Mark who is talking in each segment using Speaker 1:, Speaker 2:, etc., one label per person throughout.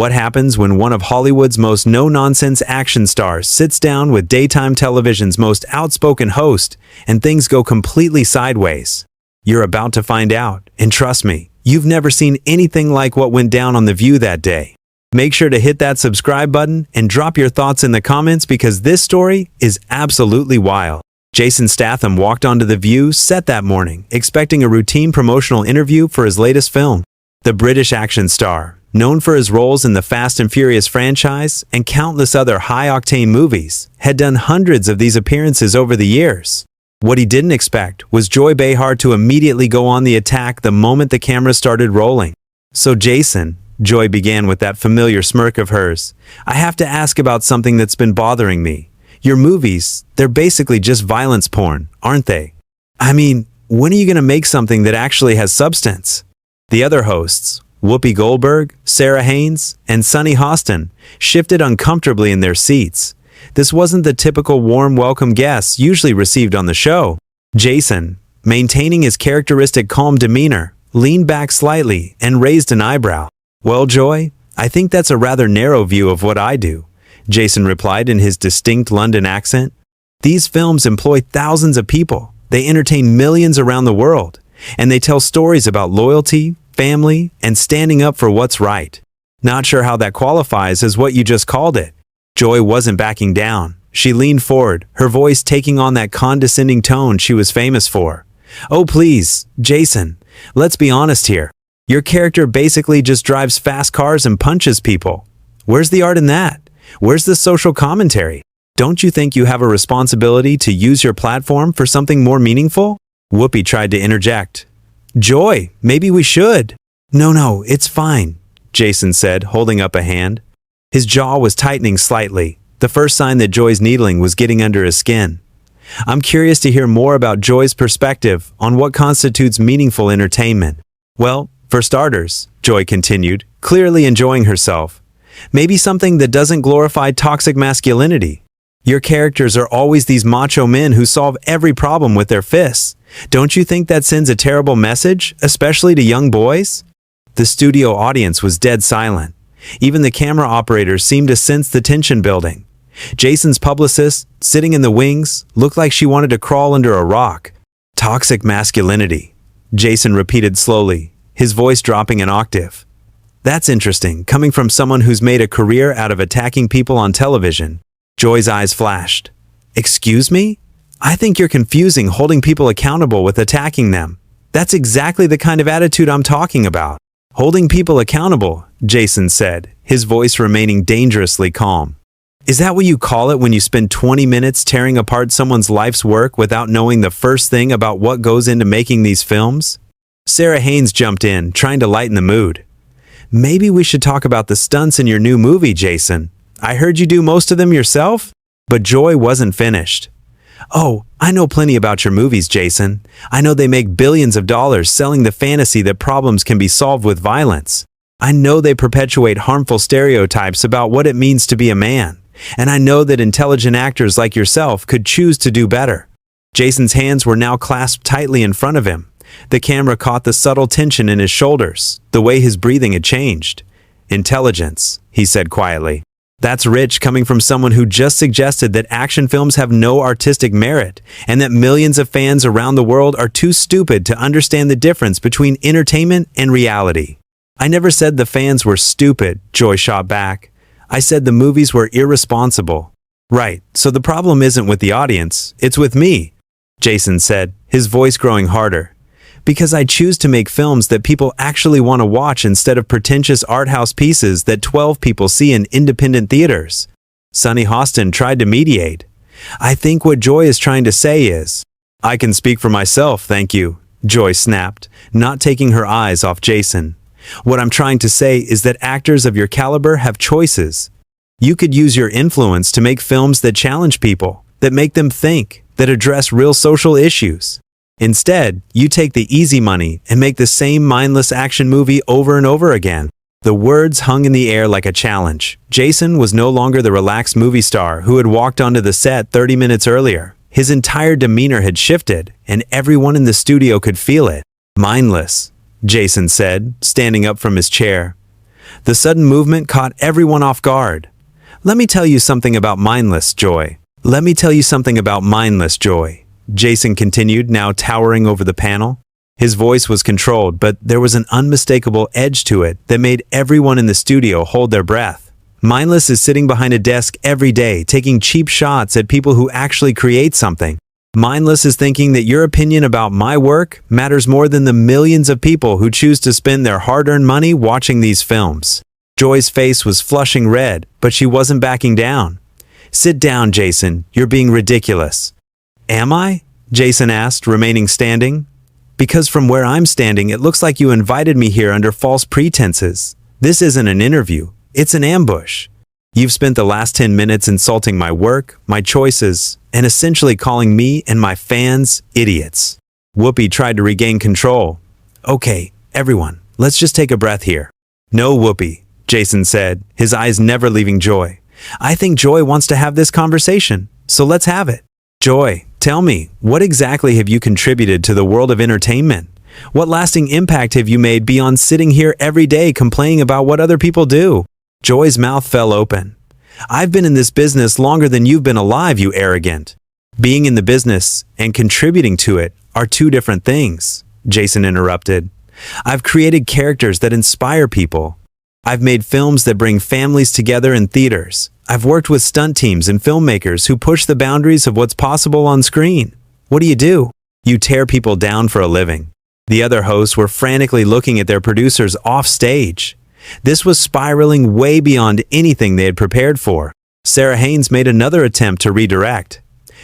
Speaker 1: What happens when one of Hollywood's most no-nonsense action stars sits down with daytime television's most outspoken host and things go completely sideways? You're about to find out, and trust me, you've never seen anything like what went down on The View that day. Make sure to hit that subscribe button and drop your thoughts in the comments because this story is absolutely wild. Jason Statham walked onto The View set that morning, expecting a routine promotional interview for his latest film. The British action star, known for his roles in the Fast and Furious franchise and countless other high-octane movies, had done hundreds of these appearances over the years. What he didn't expect was Joy Behar to immediately go on the attack the moment the camera started rolling. "So Jason," Joy began with that familiar smirk of hers, "I have to ask about something that's been bothering me. Your movies, they're basically just violence porn, aren't they? I mean, when are you going to make something that actually has substance?" The other hosts, Whoopi Goldberg, Sarah Haynes, and Sunny Hostin, shifted uncomfortably in their seats. This wasn't the typical warm welcome guests usually received on the show. Jason, maintaining his characteristic calm demeanor, leaned back slightly and raised an eyebrow. "Well, Joy, I think that's a rather narrow view of what I do," Jason replied in his distinct London accent. "These films employ thousands of people. They entertain millions around the world, and they tell stories about loyalty, family, and standing up for what's right. Not sure how that qualifies as what you just called it." Joy wasn't backing down. She leaned forward, her voice taking on that condescending tone she was famous for. "Oh please, Jason, let's be honest here. Your character basically just drives fast cars and punches people. Where's the art in that? Where's the social commentary? Don't you think you have a responsibility to use your platform for something more meaningful?" Whoopi tried to interject. "Joy, maybe we should." No, it's fine," Jason said, holding up a hand. His jaw was tightening slightly, the first sign that Joy's needling was getting under his skin. "I'm curious to hear more about Joy's perspective on what constitutes meaningful entertainment." "Well, for starters," Joy continued, clearly enjoying herself, "maybe something that doesn't glorify toxic masculinity. Your characters are always these macho men who solve every problem with their fists. Don't you think that sends a terrible message, especially to young boys?" The studio audience was dead silent. Even the camera operators seemed to sense the tension building. Jason's publicist, sitting in the wings, looked like she wanted to crawl under a rock. "Toxic masculinity," Jason repeated slowly, his voice dropping an octave. "That's interesting, coming from someone who's made a career out of attacking people on television." Joy's eyes flashed. "Excuse me? I think you're confusing holding people accountable with attacking them. That's exactly the kind of attitude I'm talking about." "Holding people accountable," Jason said, his voice remaining dangerously calm. "Is that what you call it when you spend 20 minutes tearing apart someone's life's work without knowing the first thing about what goes into making these films?" Sarah Haynes jumped in, trying to lighten the mood. "Maybe we should talk about the stunts in your new movie, Jason. I heard you do most of them yourself?" But Joy wasn't finished. "Oh, I know plenty about your movies, Jason. I know they make billions of dollars selling the fantasy that problems can be solved with violence. I know they perpetuate harmful stereotypes about what it means to be a man. And I know that intelligent actors like yourself could choose to do better." Jason's hands were now clasped tightly in front of him. The camera caught the subtle tension in his shoulders, the way his breathing had changed. "Intelligence," he said quietly. "That's rich coming from someone who just suggested that action films have no artistic merit and that millions of fans around the world are too stupid to understand the difference between entertainment and reality." "I never said the fans were stupid," Joy shot back. "I said the movies were irresponsible." "Right, so the problem isn't with the audience, it's with me," Jason said, his voice growing harder. "Because I choose to make films that people actually want to watch instead of pretentious art house pieces that 12 people see in independent theaters." Sunny Hostin tried to mediate. "I think what Joy is trying to say is—" "I can speak for myself, thank you," Joy snapped, not taking her eyes off Jason. "What I'm trying to say is that actors of your caliber have choices. You could use your influence to make films that challenge people, that make them think, that address real social issues. Instead, you take the easy money and make the same mindless action movie over and over again." The words hung in the air like a challenge. Jason was no longer the relaxed movie star who had walked onto the set 30 minutes earlier. His entire demeanor had shifted, and everyone in the studio could feel it. "Mindless," Jason said, standing up from his chair. The sudden movement caught everyone off guard. "Let me tell you something about mindless joy. Let me tell you something about mindless joy," Jason continued, now towering over the panel. His voice was controlled, but there was an unmistakable edge to it that made everyone in the studio hold their breath. Mindless is sitting behind a desk every day, taking cheap shots at people who actually create something. Mindless is thinking that your opinion about my work matters more than the millions of people who choose to spend their hard-earned money watching these films. Joy's face was flushing red, but she wasn't backing down. "Sit down, Jason. You're being ridiculous." "Am I?" Jason asked, remaining standing. "Because from where I'm standing, it looks like you invited me here under false pretenses. This isn't an interview. It's an ambush. You've spent the last 10 minutes insulting my work, my choices, and essentially calling me and my fans idiots." Whoopi tried to regain control. "Okay, everyone, let's just take a breath here." "No, Whoopi," Jason said, his eyes never leaving Joy. "I think Joy wants to have this conversation, so let's have it. Joy, tell me, what exactly have you contributed to the world of entertainment? What lasting impact have you made beyond sitting here every day complaining about what other people do?" Joy's mouth fell open. "I've been in this business longer than you've been alive, you arrogant." "Being in the business and contributing to it are two different things," Jason interrupted. "I've created characters that inspire people. I've made films that bring families together in theaters. I've worked with stunt teams and filmmakers who push the boundaries of what's possible on screen. What do? You tear people down for a living." The other hosts were frantically looking at their producers off stage. This was spiraling way beyond anything they had prepared for. Sarah Haynes made another attempt to redirect.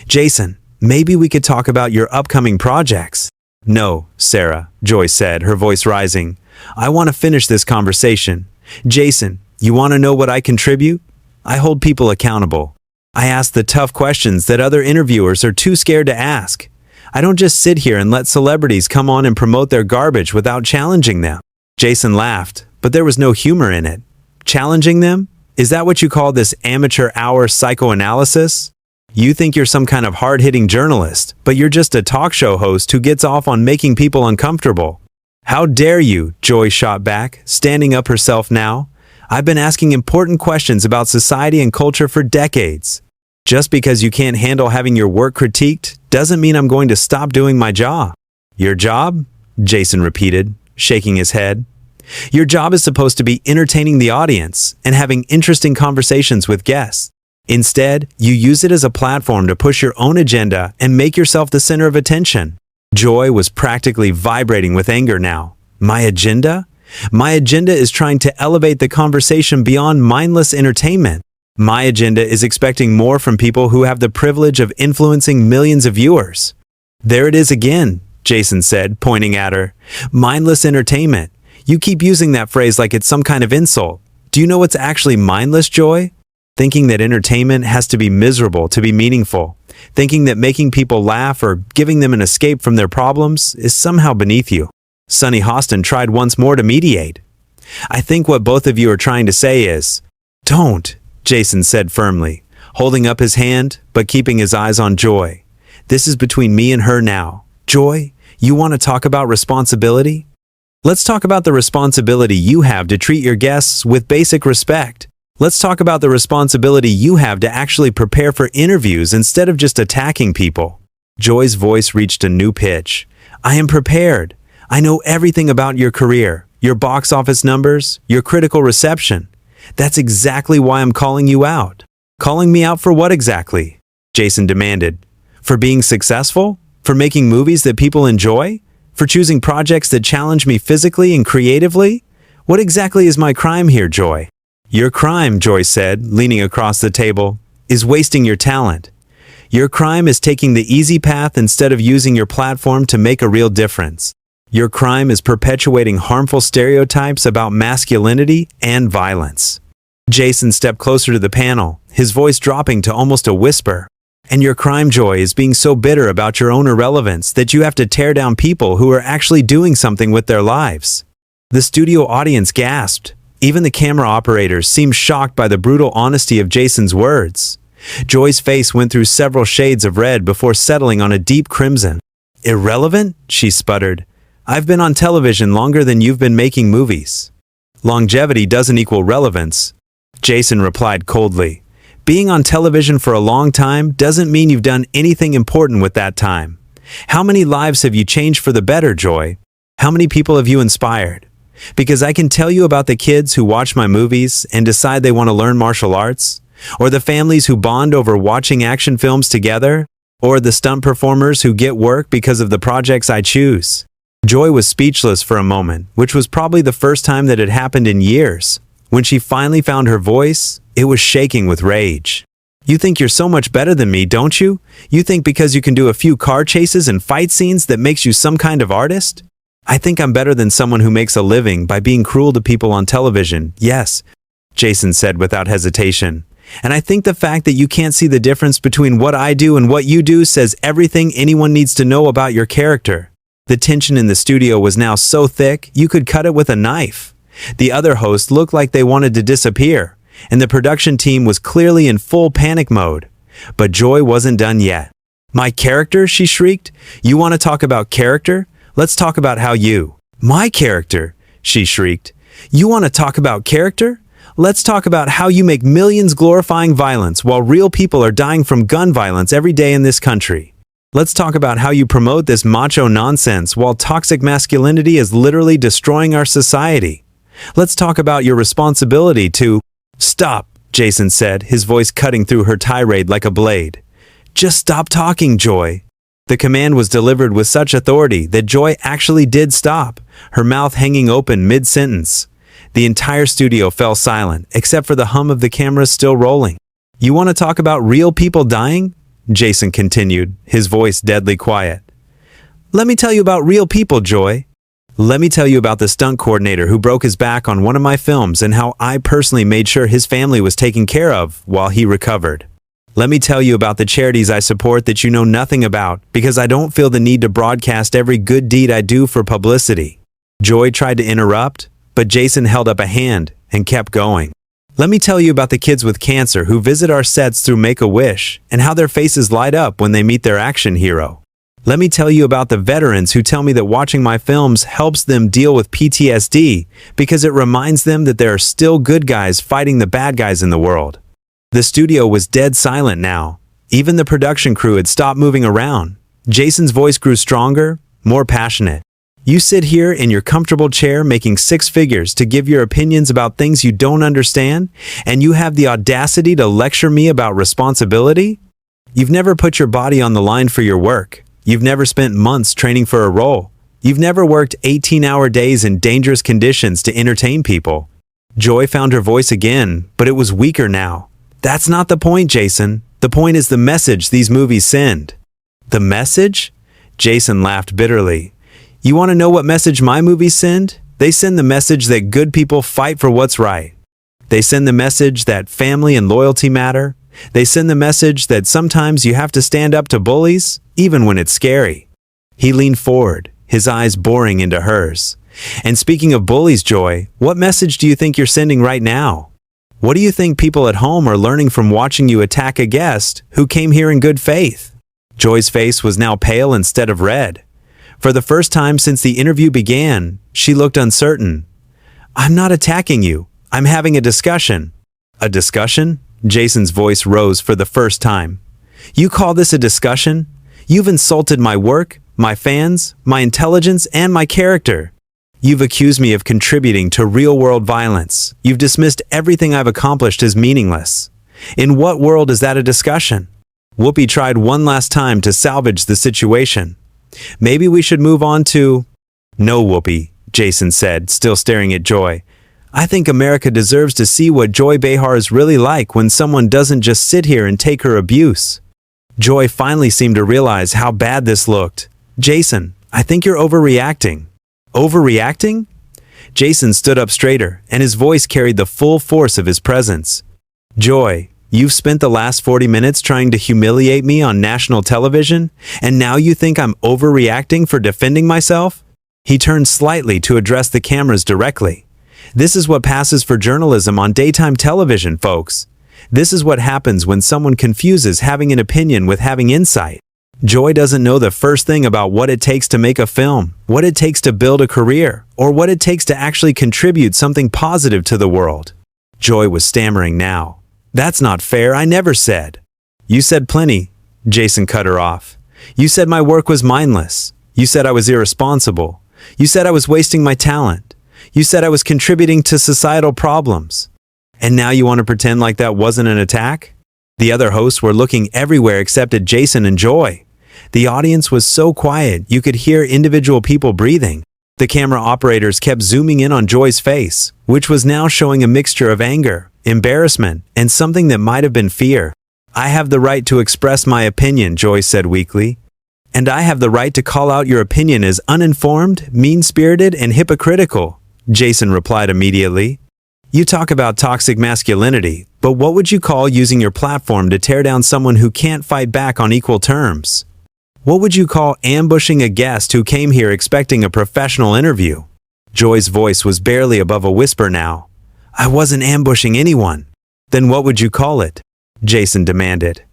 Speaker 1: "Jason, maybe we could talk about your upcoming projects." "No, Sarah," Joy said, her voice rising. "I want to finish this conversation. Jason, you want to know what I contribute? I hold people accountable. I ask the tough questions that other interviewers are too scared to ask. I don't just sit here and let celebrities come on and promote their garbage without challenging them." Jason laughed, but there was no humor in it. "Challenging them? Is that what you call this amateur hour psychoanalysis? You think you're some kind of hard-hitting journalist, but you're just a talk show host who gets off on making people uncomfortable." "How dare you?" Joy shot back, standing up herself now. "I've been asking important questions about society and culture for decades. Just because you can't handle having your work critiqued doesn't mean I'm going to stop doing my job." "Your job?" Jason repeated, shaking his head. "Your job is supposed to be entertaining the audience and having interesting conversations with guests. Instead, you use it as a platform to push your own agenda and make yourself the center of attention." Joy was practically vibrating with anger now. "My agenda? My agenda is trying to elevate the conversation beyond mindless entertainment. My agenda is expecting more from people who have the privilege of influencing millions of viewers." "There it is again," Jason said, pointing at her. "Mindless entertainment. You keep using that phrase like it's some kind of insult. Do you know what's actually mindless, Joy? Thinking that entertainment has to be miserable to be meaningful. Thinking that making people laugh or giving them an escape from their problems is somehow beneath you." Sunny Hostin tried once more to mediate. "I think what both of you are trying to say is, don't," Jason said firmly, holding up his hand but keeping his eyes on Joy. "This is between me and her now. Joy, you want to talk about responsibility? Let's talk about the responsibility you have to treat your guests with basic respect. Let's talk about the responsibility you have to actually prepare for interviews instead of just attacking people." Joy's voice reached a new pitch. "I am prepared. I know everything about your career, your box office numbers, your critical reception. That's exactly why I'm calling you out." "Calling me out for what exactly?" Jason demanded. "For being successful? For making movies that people enjoy? For choosing projects that challenge me physically and creatively? What exactly is my crime here, Joy?" "Your crime," Joy said, leaning across the table, "is wasting your talent. Your crime is taking the easy path instead of using your platform to make a real difference. Your crime is perpetuating harmful stereotypes about masculinity and violence." Jason stepped closer to the panel, his voice dropping to almost a whisper. "And your crime, Joy, is being so bitter about your own irrelevance that you have to tear down people who are actually doing something with their lives." The studio audience gasped. Even the camera operators seemed shocked by the brutal honesty of Jason's words. Joy's face went through several shades of red before settling on a deep crimson. "Irrelevant?" she sputtered. "I've been on television longer than you've been making movies." Longevity doesn't equal relevance. Jason replied coldly. Being on television for a long time doesn't mean you've done anything important with that time. How many lives have you changed for the better, Joy? How many people have you inspired? Because I can tell you about the kids who watch my movies and decide they want to learn martial arts, or the families who bond over watching action films together, or the stunt performers who get work because of the projects I choose. Joy was speechless for a moment, which was probably the first time that it happened in years. When she finally found her voice, it was shaking with rage. You think you're so much better than me, don't you? You think because you can do a few car chases and fight scenes that makes you some kind of artist? I think I'm better than someone who makes a living by being cruel to people on television, yes, Jason said without hesitation. And I think the fact that you can't see the difference between what I do and what you do says everything anyone needs to know about your character. The tension in the studio was now so thick, you could cut it with a knife. The other hosts looked like they wanted to disappear, and the production team was clearly in full panic mode. But Joy wasn't done yet. My character, she shrieked. You want to talk about character? Let's talk about how you... My character, she shrieked. You want to talk about character? Let's talk about how you make millions glorifying violence while real people are dying from gun violence every day in this country. Let's talk about how you promote this macho nonsense while toxic masculinity is literally destroying our society. Let's talk about your responsibility to... Stop, Jason said, his voice cutting through her tirade like a blade. Just stop talking, Joy. The command was delivered with such authority that Joy actually did stop, her mouth hanging open mid-sentence. The entire studio fell silent, except for the hum of the cameras still rolling. You want to talk about real people dying? Jason continued, his voice deadly quiet. Let me tell you about real people, Joy. Let me tell you about the stunt coordinator who broke his back on one of my films and how I personally made sure his family was taken care of while he recovered. Let me tell you about the charities I support that you know nothing about because I don't feel the need to broadcast every good deed I do for publicity. Joy tried to interrupt, but Jason held up a hand and kept going. Let me tell you about the kids with cancer who visit our sets through Make-A-Wish and how their faces light up when they meet their action hero. Let me tell you about the veterans who tell me that watching my films helps them deal with PTSD because it reminds them that there are still good guys fighting the bad guys in the world. The studio was dead silent now. Even the production crew had stopped moving around. Jason's voice grew stronger, more passionate. You sit here in your comfortable chair making six figures to give your opinions about things you don't understand, and you have the audacity to lecture me about responsibility? You've never put your body on the line for your work. You've never spent months training for a role. You've never worked 18-hour days in dangerous conditions to entertain people. Joy found her voice again, but it was weaker now. That's not the point, Jason. The point is the message these movies send. The message? Jason laughed bitterly. You want to know what message my movies send? They send the message that good people fight for what's right. They send the message that family and loyalty matter. They send the message that sometimes you have to stand up to bullies, even when it's scary. He leaned forward, his eyes boring into hers. And speaking of bullies, Joy, what message do you think you're sending right now? What do you think people at home are learning from watching you attack a guest who came here in good faith? Joy's face was now pale instead of red. For the first time since the interview began, she looked uncertain. I'm not attacking you. I'm having a discussion. A discussion? Jason's voice rose for the first time. You call this a discussion? You've insulted my work, my fans, my intelligence, and my character. You've accused me of contributing to real-world violence. You've dismissed everything I've accomplished as meaningless. In what world is that a discussion? Whoopi tried one last time to salvage the situation. Maybe we should move on to... No, Whoopi, Jason said, still staring at Joy. I think America deserves to see what Joy Behar is really like when someone doesn't just sit here and take her abuse. Joy finally seemed to realize how bad this looked. Jason, I think you're overreacting. Overreacting? Jason stood up straighter, and his voice carried the full force of his presence. Joy, you've spent the last 40 minutes trying to humiliate me on national television, and now you think I'm overreacting for defending myself? He turned slightly to address the cameras directly. This is what passes for journalism on daytime television, folks. This is what happens when someone confuses having an opinion with having insight. Joy doesn't know the first thing about what it takes to make a film, what it takes to build a career, or what it takes to actually contribute something positive to the world. Joy was stammering now. "That's not fair, I never said." "You said plenty," Jason cut her off. "You said my work was mindless. You said I was irresponsible. You said I was wasting my talent. You said I was contributing to societal problems. And now you want to pretend like that wasn't an attack?" The other hosts were looking everywhere except at Jason and Joy. The audience was so quiet you could hear individual people breathing. The camera operators kept zooming in on Joy's face, which was now showing a mixture of anger, embarrassment, and something that might have been fear. "I have the right to express my opinion," Joy said weakly. "And I have the right to call out your opinion as uninformed, mean-spirited, and hypocritical," Jason replied immediately. "You talk about toxic masculinity, but what would you call using your platform to tear down someone who can't fight back on equal terms? What would you call ambushing a guest who came here expecting a professional interview?" Joy's voice was barely above a whisper now. "I wasn't ambushing anyone." "Then what would you call it?" Jason demanded.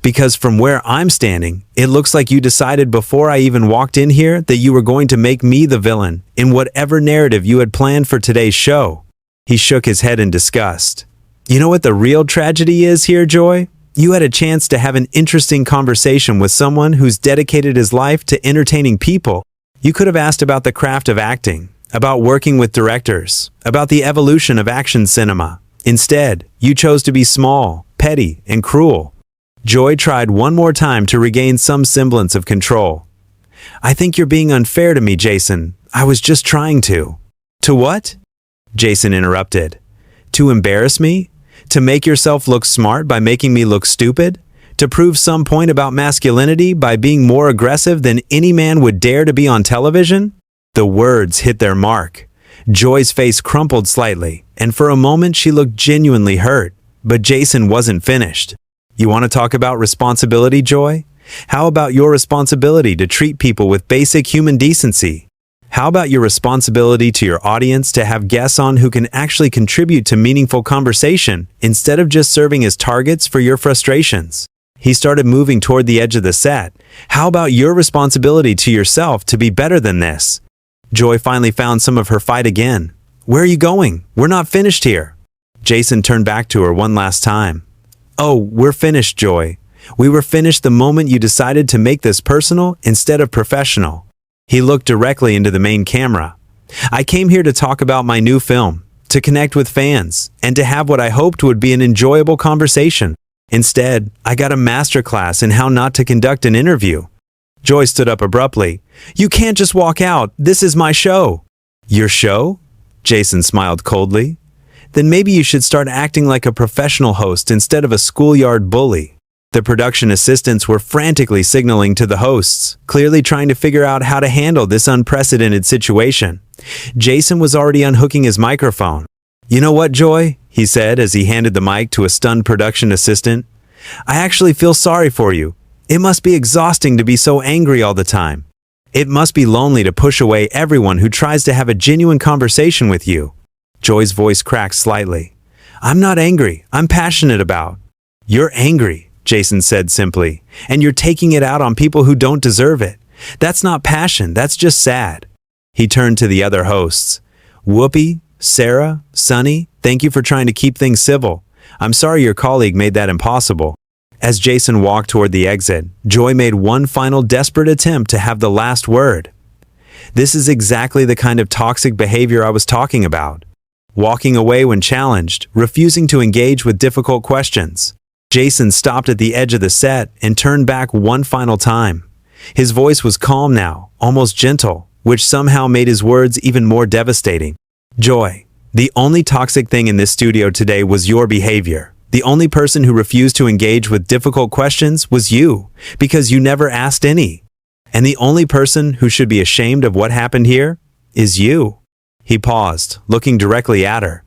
Speaker 1: "Because from where I'm standing, it looks like you decided before I even walked in here that you were going to make me the villain in whatever narrative you had planned for today's show." He shook his head in disgust. "You know what the real tragedy is here, Joy? You had a chance to have an interesting conversation with someone who's dedicated his life to entertaining people. You could have asked about the craft of acting, about working with directors, about the evolution of action cinema. Instead, you chose to be small, petty, and cruel." Joy tried one more time to regain some semblance of control. "I think you're being unfair to me, Jason. I was just trying to." "To what?" Jason interrupted. "To embarrass me? To make yourself look smart by making me look stupid? To prove some point about masculinity by being more aggressive than any man would dare to be on television?" The words hit their mark. Joy's face crumpled slightly, and for a moment she looked genuinely hurt. But Jason wasn't finished. "You want to talk about responsibility, Joy? How about your responsibility to treat people with basic human decency? How about your responsibility to your audience to have guests on who can actually contribute to meaningful conversation instead of just serving as targets for your frustrations?" He started moving toward the edge of the set. "How about your responsibility to yourself to be better than this?" Joy finally found some of her fight again. "Where are you going? We're not finished here." Jason turned back to her one last time. "Oh, we're finished, Joy. We were finished the moment you decided to make this personal instead of professional." He looked directly into the main camera. "I came here to talk about my new film, to connect with fans, and to have what I hoped would be an enjoyable conversation. Instead, I got a masterclass in how not to conduct an interview." Joy stood up abruptly. "You can't just walk out. This is my show." "Your show?" Jason smiled coldly. "Then maybe you should start acting like a professional host instead of a schoolyard bully." The production assistants were frantically signaling to the hosts, clearly trying to figure out how to handle this unprecedented situation. Jason was already unhooking his microphone. "You know what, Joy?" he said as he handed the mic to a stunned production assistant. "I actually feel sorry for you. It must be exhausting to be so angry all the time. It must be lonely to push away everyone who tries to have a genuine conversation with you." Joy's voice cracked slightly. "I'm not angry. I'm passionate about." "You're angry," Jason said simply, "and you're taking it out on people who don't deserve it. That's not passion, that's just sad." He turned to the other hosts. "Whoopi, Sarah, Sunny, thank you for trying to keep things civil. I'm sorry your colleague made that impossible." As Jason walked toward the exit, Joy made one final desperate attempt to have the last word. "This is exactly the kind of toxic behavior I was talking about. Walking away when challenged, refusing to engage with difficult questions." Jason stopped at the edge of the set and turned back one final time. His voice was calm now, almost gentle, which somehow made his words even more devastating. "Joy, the only toxic thing in this studio today was your behavior. The only person who refused to engage with difficult questions was you, because you never asked any. And the only person who should be ashamed of what happened here is you." He paused, looking directly at her.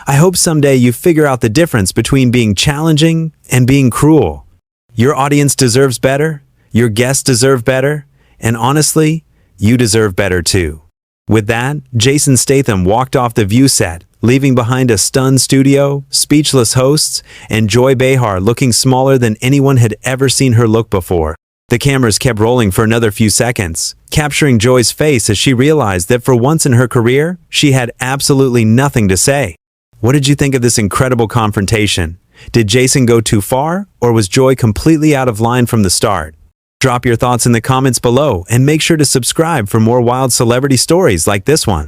Speaker 1: "I hope someday you figure out the difference between being challenging and being cruel. Your audience deserves better, your guests deserve better, and honestly, you deserve better too." With that, Jason Statham walked off the view set, leaving behind a stunned studio, speechless hosts, and Joy Behar looking smaller than anyone had ever seen her look before. The cameras kept rolling for another few seconds, capturing Joy's face as she realized that for once in her career, she had absolutely nothing to say. What did you think of this incredible confrontation? Did Jason go too far, or was Joy completely out of line from the start? Drop your thoughts in the comments below and make sure to subscribe for more wild celebrity stories like this one.